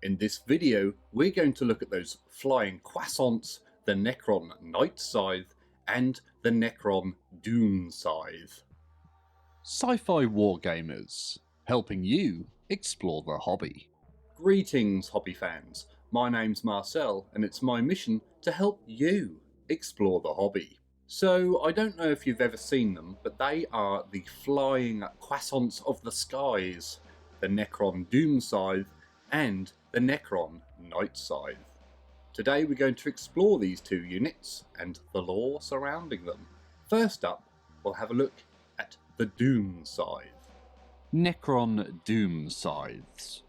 In this video, we're going to look at those flying croissants, the Necron Night Scythe, and the Necron Doom Scythe. Sci-fi wargamers, helping you explore the hobby. Greetings, hobby fans. My name's Marcel, and it's my mission to help you explore the hobby. So, I don't know if you've ever seen them, but they are the flying croissants of the skies, the Necron Doom Scythe and the Necron Night Scythe. Today we're going to explore these two units and the lore surrounding them. First up, we'll have a look at the Doom Scythe. Necron Doom Scythes.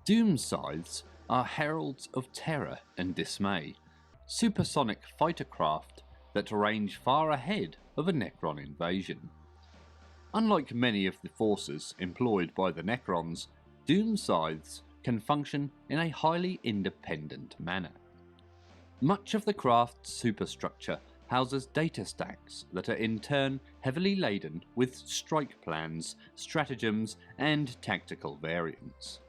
Doom Scythes are heralds of terror and dismay, supersonic fighter craft that range far ahead of a Necron invasion. Unlike many of the forces employed by the Necrons, Doom Scythes can function in a highly independent manner. Much of the craft's superstructure houses data stacks that are in turn heavily laden with strike plans, stratagems, and tactical variants.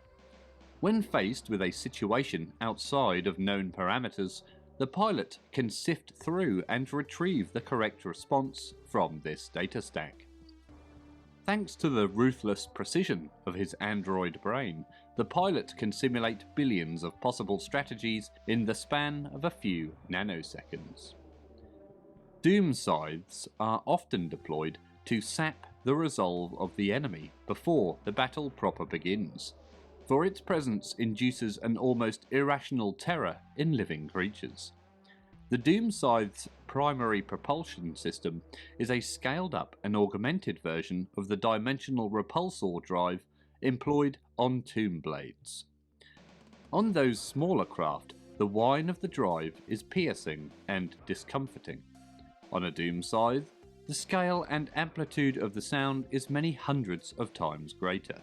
When faced with a situation outside of known parameters, the pilot can sift through and retrieve the correct response from this data stack. Thanks to the ruthless precision of his android brain, the pilot can simulate billions of possible strategies in the span of a few nanoseconds. Doom Scythes are often deployed to sap the resolve of the enemy before the battle proper begins, for its presence induces an almost irrational terror in living creatures. The Doom Scythe's primary propulsion system is a scaled up and augmented version of the dimensional repulsor drive employed on tomb blades. On those smaller craft, the whine of the drive is piercing and discomforting. On a Doom Scythe, the scale and amplitude of the sound is many hundreds of times greater.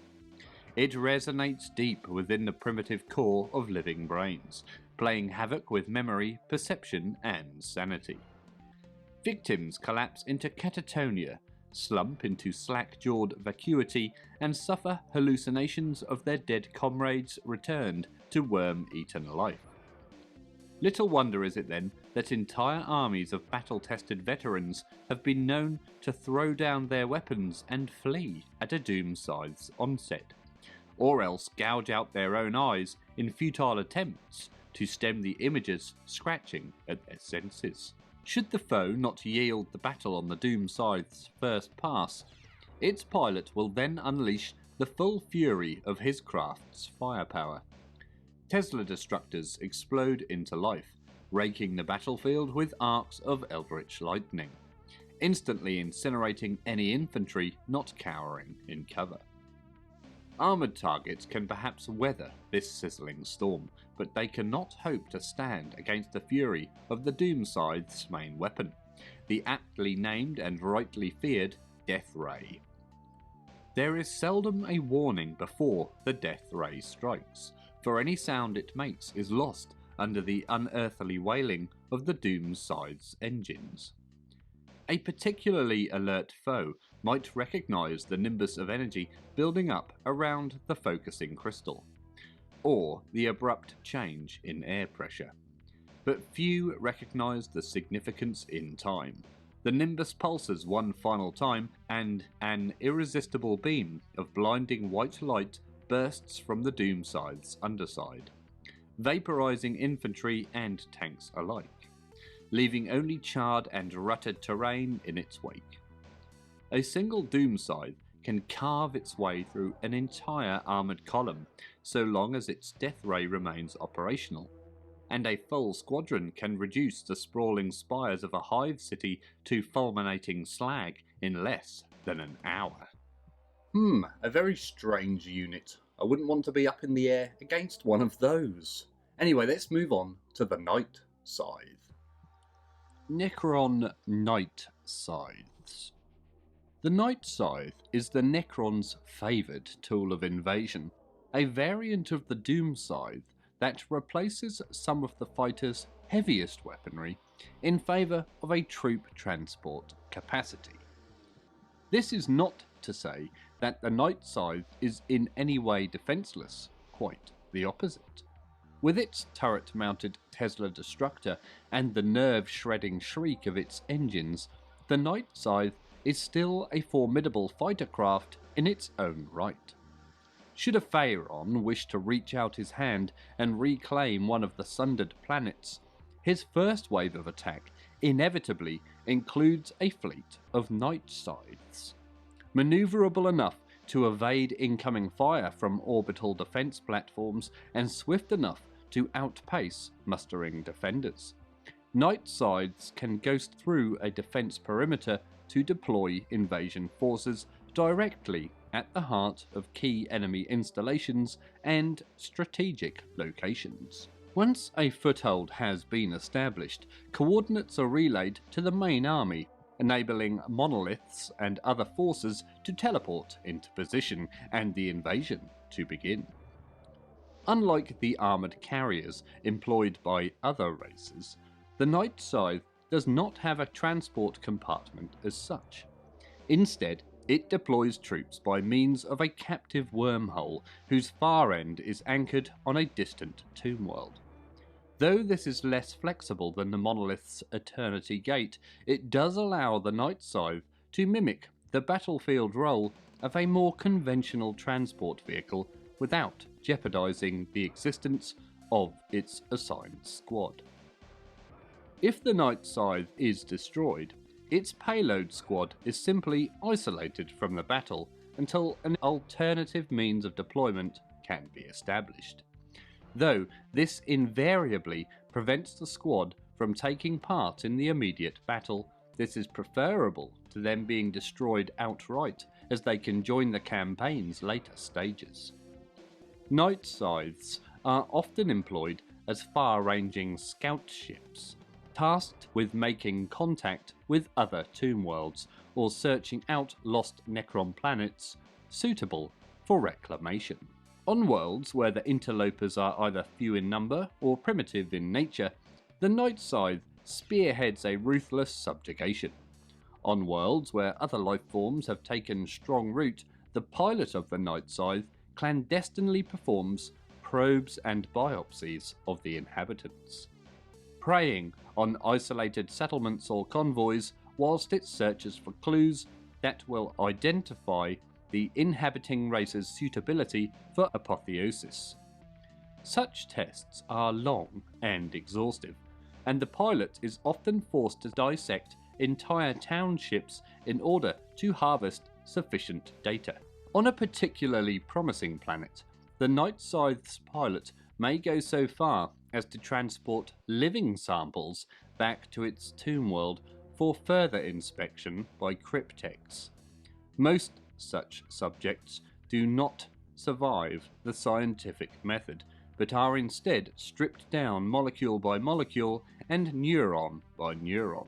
It resonates deep within the primitive core of living brains, playing havoc with memory, perception, and sanity. Victims collapse into catatonia, slump into slack-jawed vacuity, and suffer hallucinations of their dead comrades returned to worm-eaten life. Little wonder is it then that entire armies of battle-tested veterans have been known to throw down their weapons and flee at a Doom Scythe's onset, or else gouge out their own eyes in futile attempts to stem the images scratching at their senses. Should the foe not yield the battle on the Doom Scythe's first pass, its pilot will then unleash the full fury of his craft's firepower. Tesla destructors explode into life, raking the battlefield with arcs of eldritch lightning, instantly incinerating any infantry not cowering in cover. Armoured targets can perhaps weather this sizzling storm, but they cannot hope to stand against the fury of the Doom Scythe's main weapon, the aptly named and rightly feared Death Ray. There is seldom a warning before the Death Ray strikes, for any sound it makes is lost under the unearthly wailing of the Doom Scythe's engines. A particularly alert foe might recognise the nimbus of energy building up around the focusing crystal, or the abrupt change in air pressure. But few recognise the significance in time. The nimbus pulses one final time, and an irresistible beam of blinding white light bursts from the Doom Scythe's underside, vaporising infantry and tanks alike, leaving only charred and rutted terrain in its wake. A single Doom Scythe can carve its way through an entire armoured column so long as its death ray remains operational, and a full squadron can reduce the sprawling spires of a hive city to fulminating slag in less than an hour. A very strange unit. I wouldn't want to be up in the air against one of those. Anyway, let's move on to the Night Scythe. Necron Night Scythes. The Night Scythe is the Necron's favoured tool of invasion, a variant of the Doom Scythe that replaces some of the fighter's heaviest weaponry in favour of a troop transport capacity. This is not to say that the Night Scythe is in any way defenceless, quite the opposite. With its turret-mounted Tesla destructor and the nerve-shredding shriek of its engines, the Night Scythe is still a formidable fighter craft in its own right. Should a Pharaon wish to reach out his hand and reclaim one of the sundered planets, his first wave of attack inevitably includes a fleet of Night Scythes. Maneuverable enough to evade incoming fire from orbital defense platforms and swift enough to outpace mustering defenders, Night Scythes can ghost through a defense perimeter to deploy invasion forces directly at the heart of key enemy installations and strategic locations. Once a foothold has been established, coordinates are relayed to the main army, enabling monoliths and other forces to teleport into position and the invasion to begin. Unlike the armoured carriers employed by other races, the Night Scythe does not have a transport compartment as such. Instead, it deploys troops by means of a captive wormhole whose far end is anchored on a distant tomb world. Though this is less flexible than the monolith's Eternity Gate, it does allow the Night Scythe to mimic the battlefield role of a more conventional transport vehicle without jeopardizing the existence of its assigned squad. If the Night Scythe is destroyed, its payload squad is simply isolated from the battle until an alternative means of deployment can be established. Though this invariably prevents the squad from taking part in the immediate battle, this is preferable to them being destroyed outright, as they can join the campaign's later stages. Night Scythes are often employed as far-ranging scout ships, tasked with making contact with other tomb worlds or searching out lost Necron planets suitable for reclamation. On worlds where the interlopers are either few in number or primitive in nature, the Night Scythe spearheads a ruthless subjugation. On worlds where other life forms have taken strong root, the pilot of the Night Scythe clandestinely performs probes and biopsies of the inhabitants, preying on isolated settlements or convoys whilst it searches for clues that will identify the inhabiting race's suitability for apotheosis. Such tests are long and exhaustive, and the pilot is often forced to dissect entire townships in order to harvest sufficient data. On a particularly promising planet, the Night Scythe's pilot may go so far as to transport living samples back to its tomb world for further inspection by cryptex. Most such subjects do not survive the scientific method, but are instead stripped down molecule by molecule and neuron by neuron.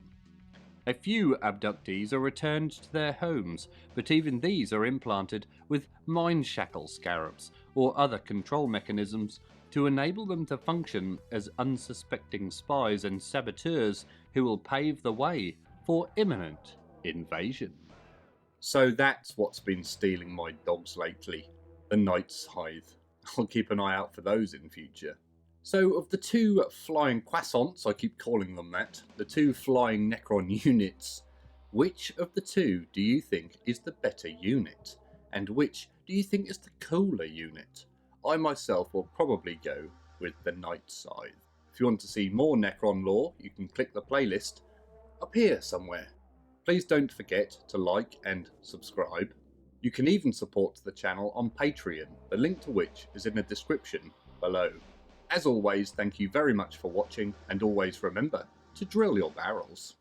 A few abductees are returned to their homes, but even these are implanted with mind shackle scarabs or other control mechanisms to enable them to function as unsuspecting spies and saboteurs who will pave the way for imminent invasion. So that's what's been stealing my dogs lately, the Night Scythe. I'll keep an eye out for those in future. So of the two flying Croissants, I keep calling them that, the two flying Necron units, which of the two do you think is the better unit? And which do you think is the cooler unit? I myself will probably go with the Night Scythe. If you want to see more Necron lore, you can click the playlist up here somewhere. Please don't forget to like and subscribe. You can even support the channel on Patreon, the link to which is in the description below. As always, thank you very much for watching, and always remember to drill your barrels.